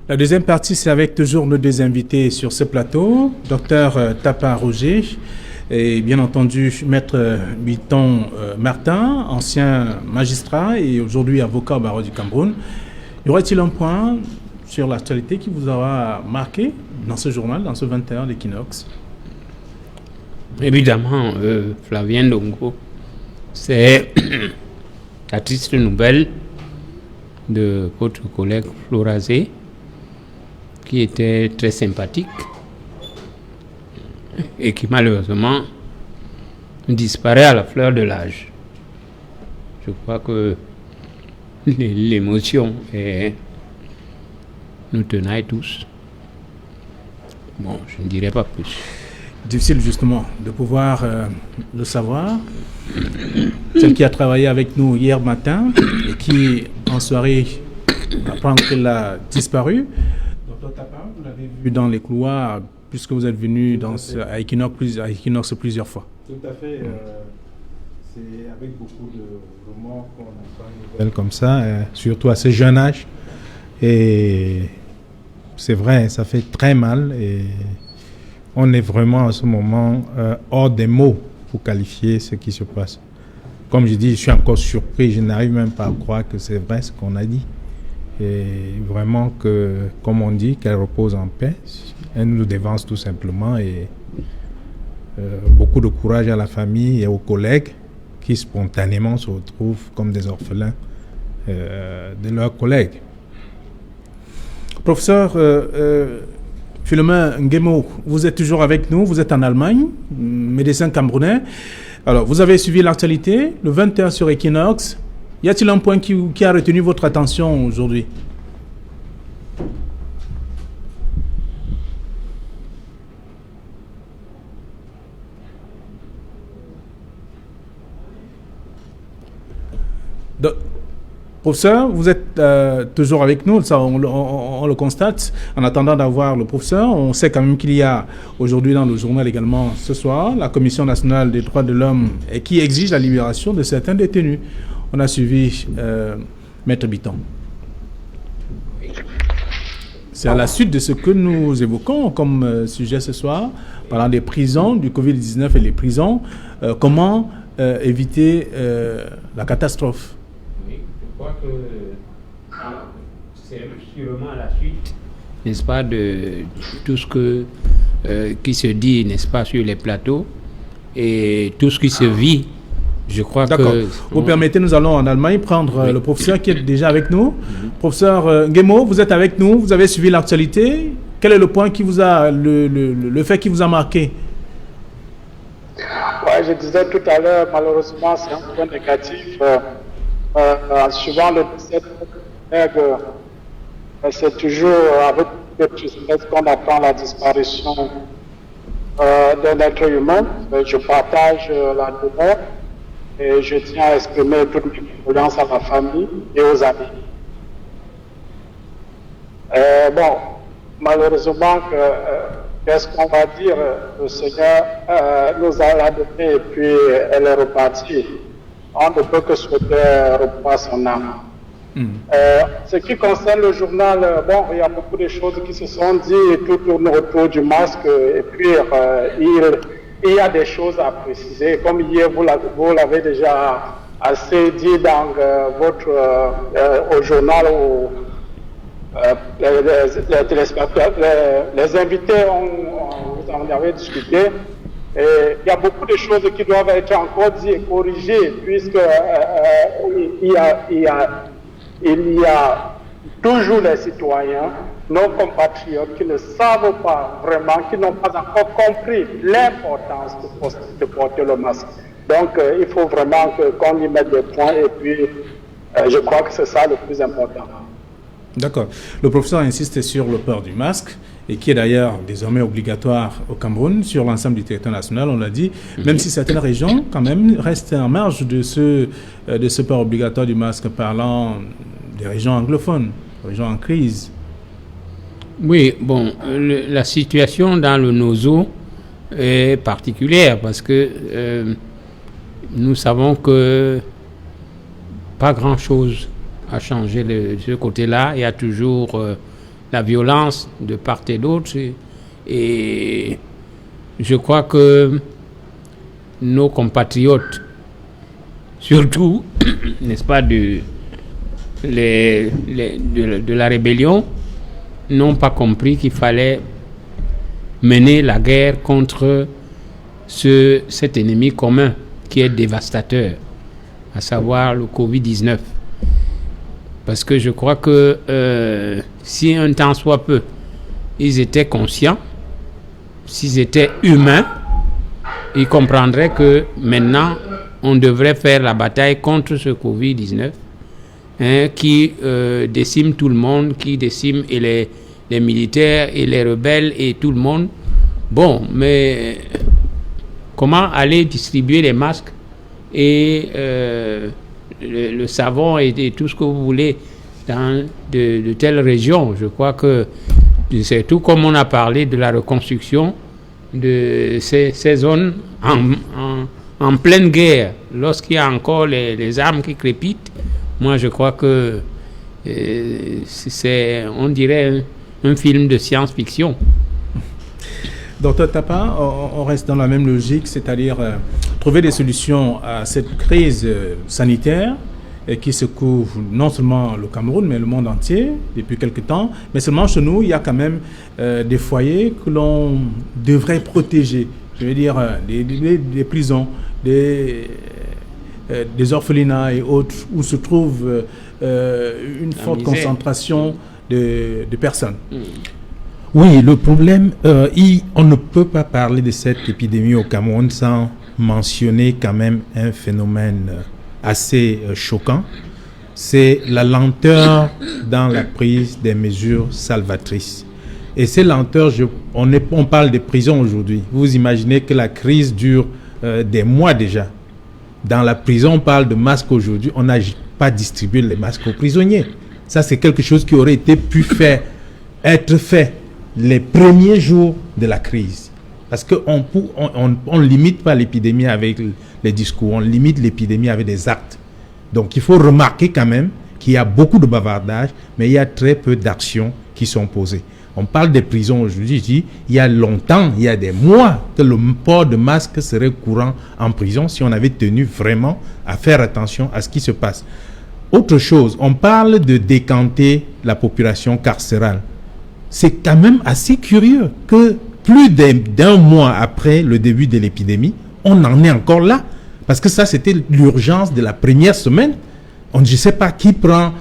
La deuxième partie, c'est avec toujours nos deux invités sur ce plateau, Dr Tapa Roger et bien entendu Maître Biton Martin, ancien magistrat et aujourd'hui avocat au barreau du Cameroun. Y aurait-il un point sur l'actualité qui vous aura marqué dans ce journal, dans ce 21 d'Equinox? Évidemment, Flavien Ndongo, c'est la triste nouvelle de votre collègue Florazé, qui était très sympathique et qui malheureusement disparaît à la fleur de l'âge. Je crois que l'émotion nous tenaille tous. Bon, je ne dirai pas plus. Difficile justement de pouvoir le savoir. Celle qui a travaillé avec nous hier matin et qui en soirée apprend qu'elle a disparu. Docteur Tapa, vous l'avez vu dans les couloirs puisque vous êtes venu à Equinox plusieurs fois. Tout à fait. C'est avec beaucoup de remords qu'on apprend une nouvelle comme ça, surtout à ce jeune âge. Et c'est vrai, ça fait très mal. Et on est vraiment à ce moment hors des mots pour qualifier ce qui se passe. Comme je dis, je suis encore surpris. Je n'arrive même pas à croire que c'est vrai ce qu'on a dit. Et vraiment que, comme on dit, qu'elle repose en paix. Elle nous dévance tout simplement. Et beaucoup de courage à la famille et aux collègues qui spontanément se retrouvent comme des orphelins de leurs collègues. Professeur Philomène Nguemo, vous êtes toujours avec nous, vous êtes en Allemagne, médecin camerounais. Alors, vous avez suivi l'actualité, le 21 sur Equinox. Y a-t-il un point qui a retenu votre attention aujourd'hui? Professeur, vous êtes toujours avec nous, ça, on le constate. En attendant d'avoir le professeur, on sait quand même qu'il y a aujourd'hui dans le journal également ce soir la Commission nationale des droits de l'homme qui exige la libération de certains détenus. On a suivi Maître Biton. C'est à la suite de ce que nous évoquons comme sujet ce soir, parlant des prisons, du Covid-19 et les prisons, comment éviter la catastrophe. Je crois que c'est sûrement la suite, n'est-ce pas, de tout ce qui se dit, n'est-ce pas, sur les plateaux et tout ce qui se vit. Je crois que... Vous permettez, nous allons en Allemagne prendre le professeur qui est déjà avec nous. Professeur Nguemo, vous êtes avec nous, vous avez suivi l'actualité. Quel est le point qui vous a, le fait qui vous a marqué? Ouais, je disais tout à l'heure, malheureusement, c'est un point négatif. En suivant le décès de notre collègue, c'est toujours avec des tristesse qu'on apprend la disparition d'un être humain. Je partage la douleur et je tiens à exprimer toutes mes condoléances à la famille et aux amis. Bon, malheureusement, qu'est-ce qu'on va dire? Le Seigneur nous a la donnée et puis elle est repartie. On ne peut que souhaiter reprendre son âme. Ce qui concerne le journal, bon, il y a beaucoup de choses qui se sont dites et tout tourne autour du masque. Et puis, il y a des choses à préciser. Comme hier, vous l'avez déjà assez dit dans au journal où les téléspectateurs, les invités, vous en avez discuté. Et il y a beaucoup de choses qui doivent être encore dites et corrigées, puisque il y a toujours les citoyens, nos compatriotes, qui ne savent pas vraiment, qui n'ont pas encore compris l'importance de porter le masque. Donc, il faut vraiment qu'on y mette des points, et puis je crois que c'est ça le plus important. D'accord. Le professeur insiste sur le port du masque, et qui est d'ailleurs désormais obligatoire au Cameroun, sur l'ensemble du territoire national, on l'a dit, même si certaines régions, quand même, restent en marge de ce port obligatoire du masque, parlant des régions anglophones, régions en crise. Oui, bon, la situation dans le Nozo est particulière, parce que nous savons que pas grand-chose a changé de ce côté-là. Il y a toujours la violence de part et d'autre. Et je crois que nos compatriotes, surtout, n'est-ce pas, de la rébellion, n'ont pas compris qu'il fallait mener la guerre contre cet ennemi commun qui est dévastateur, à savoir le Covid-19. Parce que je crois que si un temps soit peu, ils étaient conscients, s'ils étaient humains, ils comprendraient que maintenant, on devrait faire la bataille contre ce Covid-19 qui décime tout le monde, qui décime et les militaires et les rebelles et tout le monde. Bon, mais comment aller distribuer les masques et le savon et tout ce que vous voulez dans de telles régions? Je crois que c'est tout comme on a parlé de la reconstruction de ces zones en pleine guerre, lorsqu'il y a encore les armes qui crépitent. Moi, je crois que c'est, on dirait, un film de science-fiction. Docteur Tapa, on reste dans la même logique, c'est-à-dire trouver des solutions à cette crise sanitaire qui secoue non seulement le Cameroun, mais le monde entier depuis quelque temps. Mais seulement chez nous, il y a quand même des foyers que l'on devrait protéger. Je veux dire, des prisons, des orphelinats et autres, où se trouve une forte concentration de personnes. Oui, le problème, on ne peut pas parler de cette épidémie au Cameroun sans mentionner quand même un phénomène assez choquant. C'est la lenteur dans la prise des mesures salvatrices. Et ces lenteurs, on parle de prison aujourd'hui. Vous imaginez que la crise dure des mois déjà. Dans la prison, on parle de masques aujourd'hui. On n'a pas distribué les masques aux prisonniers. Ça, c'est quelque chose qui aurait être fait les premiers jours de la crise. Parce qu'on ne limite pas l'épidémie avec les discours, on limite l'épidémie avec des actes. Donc il faut remarquer quand même qu'il y a beaucoup de bavardage, mais il y a très peu d'actions qui sont posées. On parle des prisons aujourd'hui, il y a longtemps, il y a des mois, que le port de masque serait courant en prison si on avait tenu vraiment à faire attention à ce qui se passe. Autre chose, on parle de décanter la population carcérale. C'est quand même assez curieux que plus d'un mois après le début de l'épidémie, on en est encore là. Parce que ça, c'était l'urgence de la première semaine. Je ne sais pas qui prend,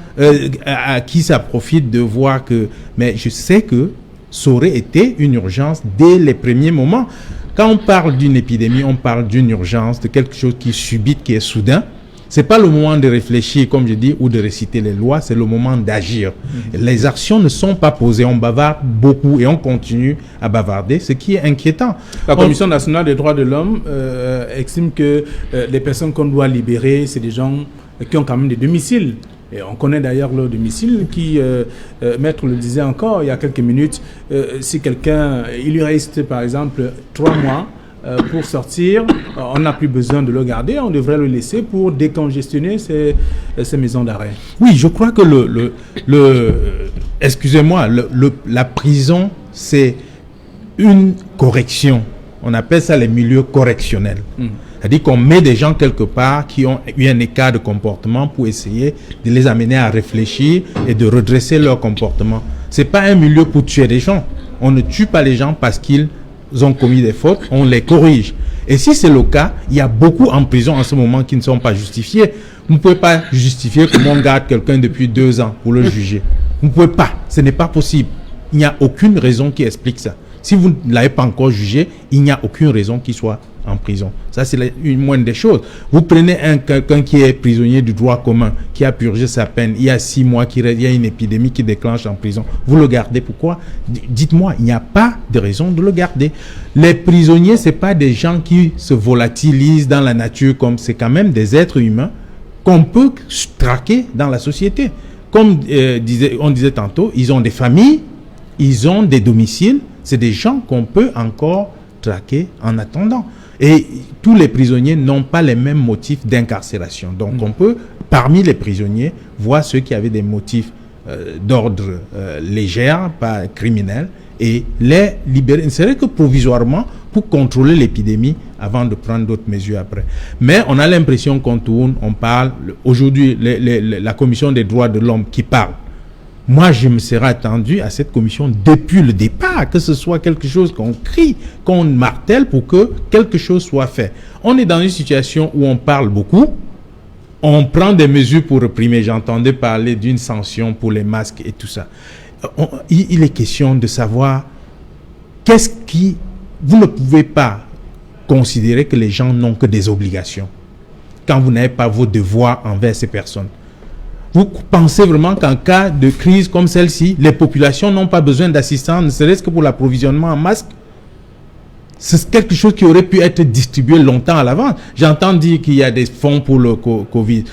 à qui ça profite de voir que... Mais je sais que ça aurait été une urgence dès les premiers moments. Quand on parle d'une épidémie, on parle d'une urgence, de quelque chose qui est subite, qui est soudain. Ce n'est pas le moment de réfléchir, comme je dis, ou de réciter les lois, c'est le moment d'agir. Les actions ne sont pas posées, on bavarde beaucoup et on continue à bavarder, ce qui est inquiétant. La Commission nationale des droits de l'homme estime que les personnes qu'on doit libérer, c'est des gens qui ont quand même des domiciles. Et on connaît d'ailleurs leur domicile qui, Maître le disait encore il y a quelques minutes, si quelqu'un, il lui reste par exemple 3 mois, pour sortir, on n'a plus besoin de le garder, on devrait le laisser pour décongestionner ces maisons d'arrêt. Oui, je crois que excusez-moi, la prison, c'est une correction. On appelle ça les milieux correctionnels. C'est-à-dire qu'on met des gens quelque part qui ont eu un écart de comportement pour essayer de les amener à réfléchir et de redresser leur comportement. Ce n'est pas un milieu pour tuer des gens. On ne tue pas les gens parce qu'ils ont commis des fautes, on les corrige. Et si c'est le cas, il y a beaucoup en prison en ce moment qui ne sont pas justifiés. Vous ne pouvez pas justifier comment on garde quelqu'un depuis 2 ans pour le juger. Vous ne pouvez pas, ce n'est pas possible. Il n'y a aucune raison qui explique ça. Si vous ne l'avez pas encore jugé, il n'y a aucune raison qu'il soit en prison. Ça, c'est une moindre des choses. Vous prenez quelqu'un qui est prisonnier du droit commun, qui a purgé sa peine, il y a 6 mois, il y a une épidémie qui déclenche en prison. Vous le gardez, pourquoi? Dites-moi, il n'y a pas de raison de le garder. Les prisonniers, ce n'est pas des gens qui se volatilisent dans la nature, comme c'est quand même des êtres humains qu'on peut traquer dans la société. Comme on disait tantôt, ils ont des familles, ils ont des domiciles, c'est des gens qu'on peut encore traquer en attendant. Et tous les prisonniers n'ont pas les mêmes motifs d'incarcération. Donc on peut, parmi les prisonniers, voir ceux qui avaient des motifs d'ordre légère, pas criminelle, et les libérer, ne serait que provisoirement, pour contrôler l'épidémie avant de prendre d'autres mesures après. Mais on a l'impression qu'on tourne, on parle. Aujourd'hui, la Commission des droits de l'homme qui parle. Moi, je me serais attendu à cette commission depuis le départ, que ce soit quelque chose qu'on crie, qu'on martèle pour que quelque chose soit fait. On est dans une situation où on parle beaucoup, on prend des mesures pour réprimer. J'entendais parler d'une sanction pour les masques et tout ça. Il est question de savoir qu'est-ce qui... Vous ne pouvez pas considérer que les gens n'ont que des obligations quand vous n'avez pas vos devoirs envers ces personnes. Vous pensez vraiment qu'en cas de crise comme celle-ci, les populations n'ont pas besoin d'assistance, ne serait-ce que pour l'approvisionnement en masques? C'est quelque chose qui aurait pu être distribué longtemps à l'avance. J'entends dire qu'il y a des fonds pour le Covid.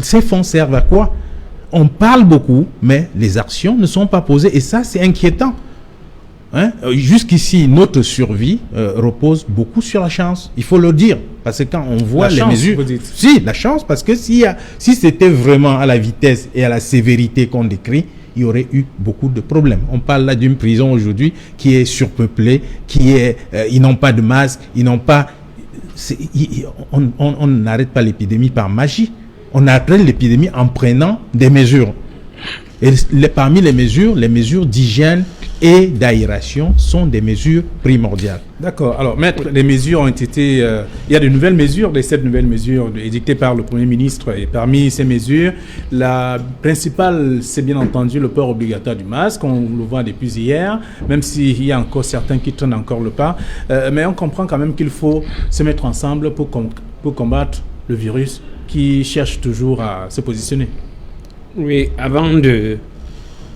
Ces fonds servent à quoi? On parle beaucoup, mais les actions ne sont pas posées. Et ça, c'est inquiétant. Jusqu'ici, notre survie repose beaucoup sur la chance. Il faut le dire. Parce que quand on voit les mesures... Si, la chance, parce que si c'était vraiment à la vitesse et à la sévérité qu'on décrit, il y aurait eu beaucoup de problèmes. On parle là d'une prison aujourd'hui qui est surpeuplée, ils n'ont pas de masque, ils n'ont pas... On n'arrête pas l'épidémie par magie. On arrête l'épidémie en prenant des mesures. Et parmi les mesures d'hygiène et d'aération sont des mesures primordiales. D'accord. Alors, maître, les mesures ont été... il y a de nouvelles mesures, les 7 nouvelles mesures édictées par le Premier ministre. Et parmi ces mesures, la principale, c'est bien entendu le port obligatoire du masque. On le voit depuis hier, même s'il y a encore certains qui traînent encore le pas. Mais on comprend quand même qu'il faut se mettre ensemble pour combattre le virus qui cherche toujours à se positionner. Oui, avant de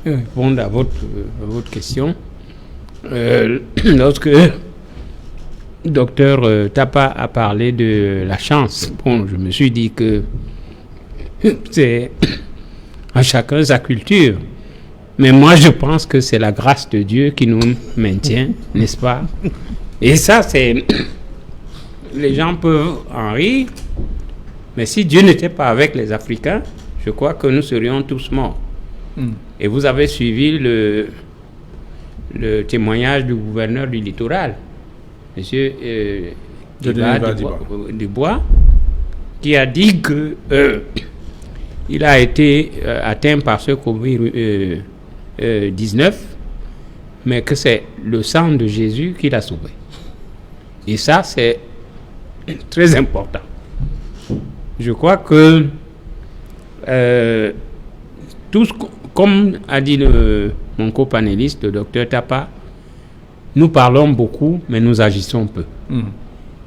répondre à votre question, lorsque Dr Tapa a parlé de la chance, je me suis dit que c'est à chacun sa culture. Mais moi, je pense que c'est la grâce de Dieu qui nous maintient, n'est-ce pas? Et ça, c'est... Les gens peuvent en rire, mais si Dieu n'était pas avec les Africains, je crois que nous serions tous morts. Et vous avez suivi le témoignage du gouverneur du littoral, M. Dubois, qui a dit que il a été atteint par ce Covid-19, mais que c'est le sang de Jésus qui l'a sauvé. Et ça, c'est très important. Je crois que comme a dit mon copanéliste, le docteur Tapa, nous parlons beaucoup, mais nous agissons peu.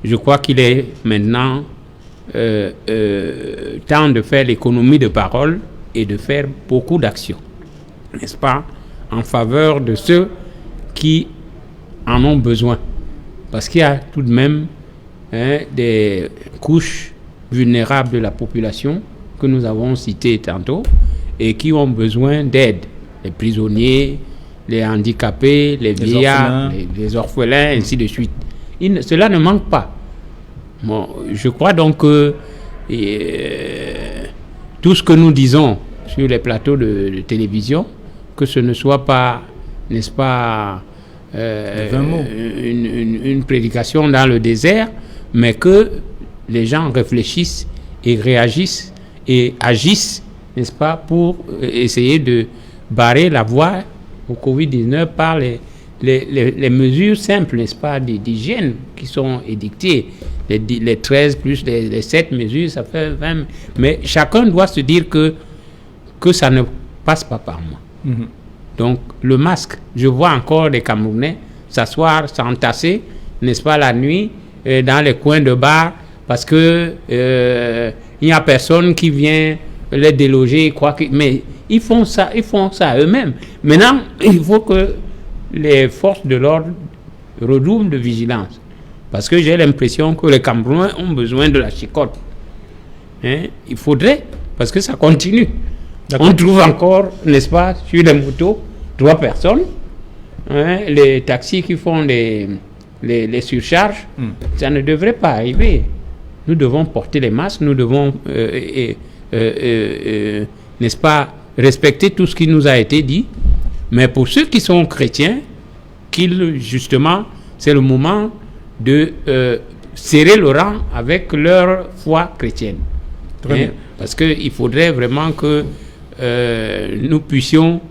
Je crois qu'il est maintenant temps de faire l'économie de parole et de faire beaucoup d'actions, n'est-ce pas, en faveur de ceux qui en ont besoin. Parce qu'il y a tout de même des couches vulnérables de la population que nous avons citées tantôt et qui ont besoin d'aide. Les prisonniers, les handicapés, les vieillards, les orphelins, ainsi de suite. Cela ne manque pas. Bon, je crois donc que tout ce que nous disons sur les plateaux de télévision, que ce ne soit pas, n'est-ce pas, une prédication dans le désert, mais que les gens réfléchissent et réagissent et agissent, n'est-ce pas, pour essayer de barrer la voie au Covid-19 par les mesures simples, n'est-ce pas, d'hygiène qui sont édictées. Les 13 plus les 7 mesures, ça fait 20. Mais chacun doit se dire que ça ne passe pas par moi. Donc, le masque, je vois encore des Camerounais s'asseoir, s'entasser, n'est-ce pas, la nuit, dans les coins de bar, parce que il n'y a personne qui vient les déloger, mais ils font ça eux-mêmes. Maintenant, il faut que les forces de l'ordre redoublent de vigilance, parce que j'ai l'impression que les Camerounais ont besoin de la chicotte. Il faudrait, parce que ça continue. D'accord. On trouve encore, n'est-ce pas, sur les motos, 3 personnes, les taxis qui font les surcharges, ça ne devrait pas arriver. Nous devons porter les masques, nous devons, n'est-ce pas, respecter tout ce qui nous a été dit. Mais pour ceux qui sont chrétiens, justement, c'est le moment de serrer le rang avec leur foi chrétienne. Très bien. Parce qu'il faudrait vraiment que nous puissions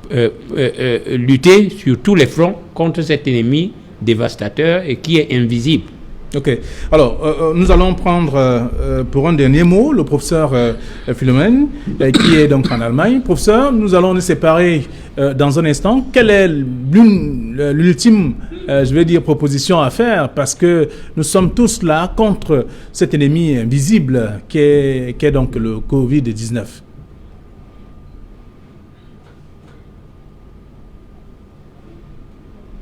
lutter sur tous les fronts contre cet ennemi dévastateur et qui est invisible. Ok. Alors, nous allons prendre pour un dernier mot le professeur Philomène, qui est donc en Allemagne. Professeur, nous allons nous séparer dans un instant. Quelle est l'ultime, je vais dire, proposition à faire? Parce que nous sommes tous là contre cet ennemi invisible qui est donc le Covid-19.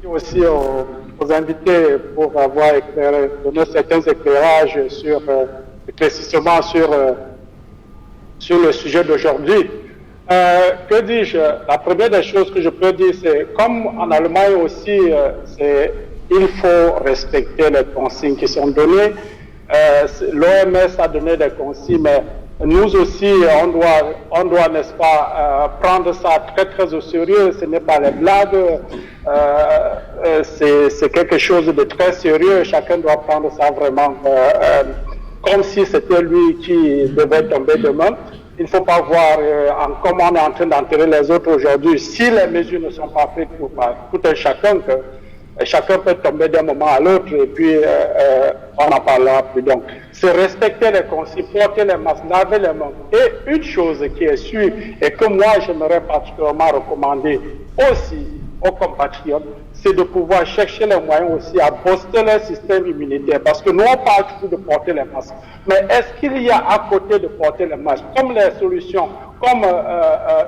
Aussi aux invités pour avoir donné certains éclairages précisément sur le sujet d'aujourd'hui. Que dis-je? La première des choses que je peux dire, c'est comme en Allemagne aussi, il faut respecter les consignes qui sont données. L'OMS a donné des consignes, mais nous aussi, on doit, n'est-ce pas, prendre ça très très au sérieux. Ce n'est pas les blagues, c'est quelque chose de très sérieux. Chacun doit prendre ça vraiment comme si c'était lui qui devait tomber demain. Il ne faut pas voir comme on est en train d'enterrer les autres aujourd'hui. Si les mesures ne sont pas prises pour tout un chacun, chacun peut tomber d'un moment à l'autre et puis on n'en parlera plus. Donc, c'est respecter les consignes, porter les masques, laver les mains. Et une chose qui est sûre et que moi j'aimerais particulièrement recommander aussi aux compatriotes, c'est de pouvoir chercher les moyens aussi à booster leur système immunitaire. Parce que nous, on parle toujours de porter les masques. Mais est-ce qu'il y a à côté de porter les masques, comme les solutions, comme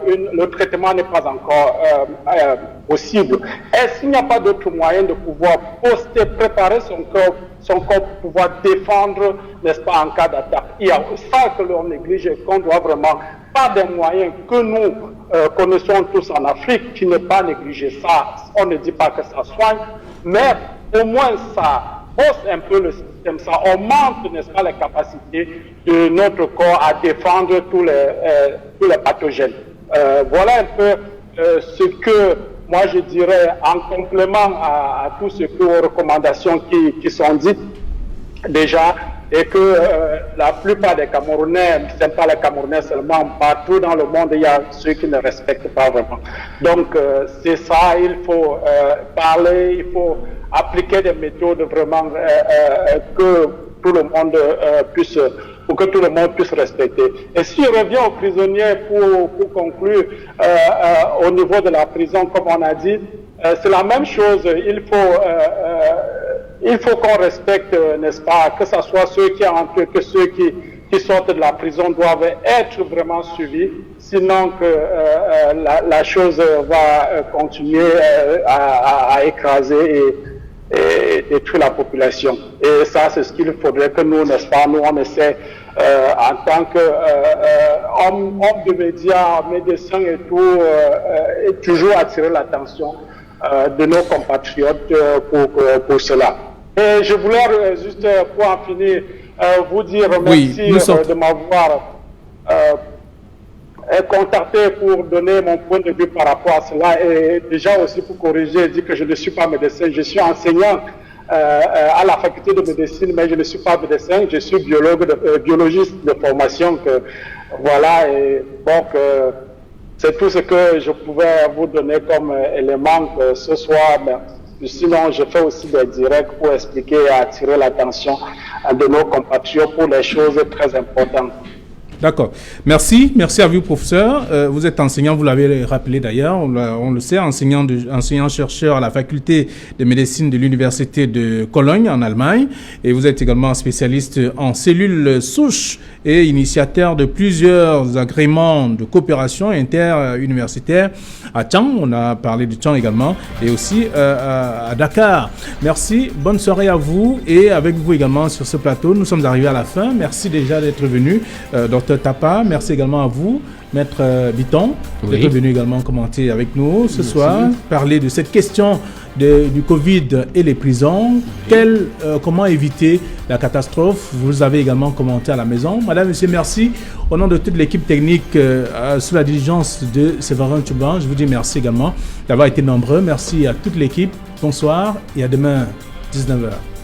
le traitement n'est pas encore possible, est-ce qu'il n'y a pas d'autre moyen de pouvoir booster, préparer son corps pour pouvoir défendre, n'est-ce pas, en cas d'attaque? Il y a ça que l'on néglige et qu'on doit vraiment, pas des moyens que nous connaissons tous en Afrique, qui n'est pas négligé. Ça, on ne dit pas que ça soigne, mais au moins ça hausse un peu le système, ça augmente, n'est-ce pas, les capacités de notre corps à défendre tous les pathogènes. Voilà un peu ce que moi je dirais en complément à tout ce que aux recommandations qui sont dites déjà, et que la plupart des Camerounais, ce n'est pas les Camerounais seulement, partout dans le monde, il y a ceux qui ne respectent pas vraiment. Donc c'est ça, il faut parler, il faut appliquer des méthodes vraiment que tout le monde pour que tout le monde puisse respecter. Et si on revient aux prisonniers pour conclure, au niveau de la prison, comme on a dit, c'est la même chose. Il faut qu'on respecte, n'est-ce pas, que ce soit ceux qui entrent, que ceux qui sortent de la prison doivent être vraiment suivis, sinon que la chose va continuer à écraser et détruire la population. Et ça, c'est ce qu'il faudrait que nous, n'est-ce pas, nous on essaie en tant qu'homme de médias, médecins et tout, et toujours attirer l'attention de nos compatriotes pour cela. Et je voulais juste, pour en finir, vous dire merci de m'avoir contacté pour donner mon point de vue par rapport à cela, et déjà aussi pour corriger, dire que je ne suis pas médecin, je suis enseignant à la faculté de médecine, mais je ne suis pas médecin, je suis biologiste de formation, voilà, et donc c'est tout ce que je pouvais vous donner comme élément ce soir. Mais sinon, je fais aussi des directs pour expliquer et attirer l'attention de nos compatriotes pour les choses très importantes. D'accord. Merci à vous, professeur. Vous êtes enseignant, vous l'avez rappelé d'ailleurs, on le sait, enseignant-chercheur à la faculté de médecine de l'université de Cologne en Allemagne, et vous êtes également spécialiste en cellules souches et initiateur de plusieurs agréments de coopération interuniversitaire à Tchang, on a parlé de Tchang également, et aussi à Dakar. Merci, bonne soirée à vous, et avec vous également sur ce plateau. Nous sommes arrivés à la fin. Merci déjà d'être venu, Dr Docteur Tapa, merci également à vous, Maître Biton, d'être venu également commenter avec nous ce soir, parler de cette question du Covid et les prisons. Comment éviter la catastrophe? Vous avez également commenté à la maison. Madame, Monsieur, merci. Au nom de toute l'équipe technique sous la diligence de Séverin Tchouban, je vous dis merci également d'avoir été nombreux. Merci à toute l'équipe. Bonsoir et à demain, 19h.